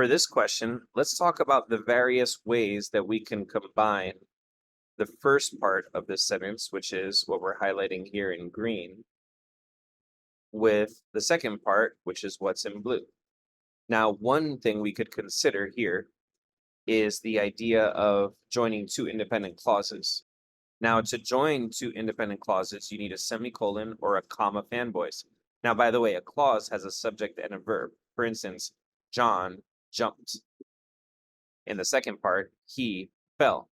For this question, let's talk about the various ways that we can combine the first part of this sentence, which is what we're highlighting here in green, with the second part, which is what's in blue. Now, one thing we could consider here is the idea of joining two independent clauses. Now, to join two independent clauses, you need a semicolon or a comma, fanboys. Now, by the way, a clause has a subject and a verb. For instance, John jumped. In the second part, he fell.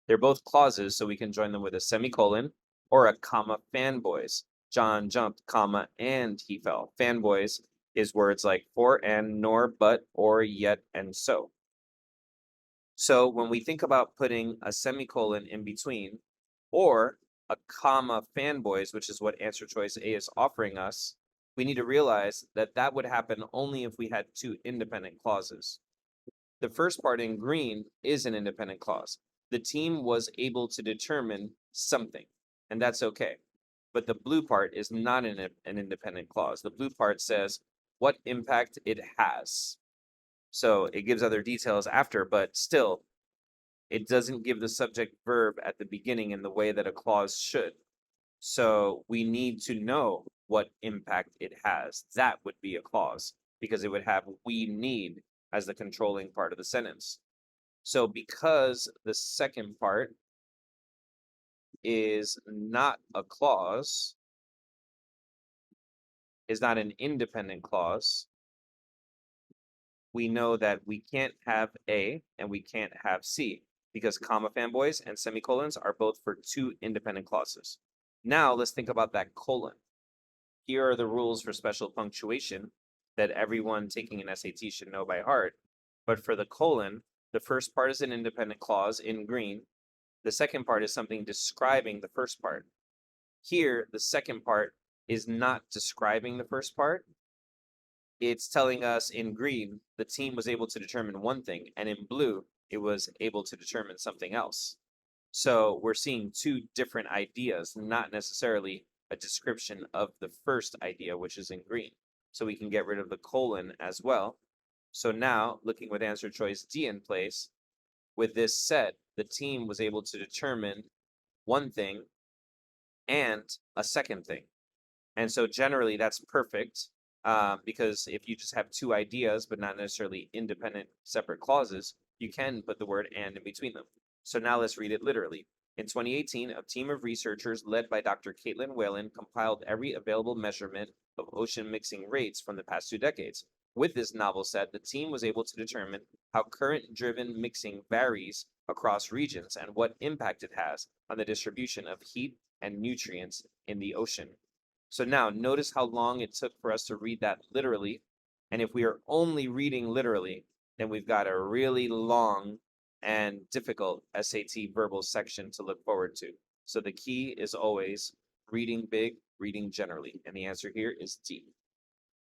They're both clauses, so we can join them with a semicolon or a comma, fanboys. John jumped, comma, and he fell. Fanboys is words like for, and, nor, but, or, yet, and so. So when we think about putting a semicolon in between or a comma, fanboys, which is what answer choice A is offering us, we need to realize that that would happen only if we had two independent clauses. The first part in green is an independent clause. The team was able to determine something, and that's okay. But the blue part is not an independent clause. The blue part says what impact it has. So it gives other details after, but still, it doesn't give the subject verb at the beginning in the way that a clause should. So we need to know what impact it has. That would be a clause because it would have we need as the controlling part of the sentence. So because the second part is not a clause, is not an independent clause, we know that we can't have A and we can't have C because comma, fanboys, and semicolons are both for two independent clauses. Now let's think about that colon. Here are the rules for special punctuation that everyone taking an SAT should know by heart. But for the colon, the first part is an independent clause in green. The second part is something describing the first part. Here, the second part is not describing the first part. It's telling us in green, the team was able to determine one thing, and in blue, it was able to determine something else. So we're seeing two different ideas, not necessarily a description of the first idea, which is in green. So we can get rid of the colon as well. So now, looking with answer choice D in place, with this set, the team was able to determine one thing and a second thing. And so generally that's perfect because if you just have two ideas, but not necessarily independent separate clauses, you can put the word and in between them. So now let's read it literally. In 2018, a team of researchers led by Dr. Whalen compiled every available measurement of ocean mixing rates from the past 2 decades. With this novel set, the team was able to determine how current-driven mixing varies across regions and what impact it has on the distribution of heat and nutrients in the ocean. So now notice how long it took for us to read that literally. And if we are only reading literally, then we've got a really long and difficult SAT verbal section to look forward to. So the key is always reading big, reading generally. And the answer here is D.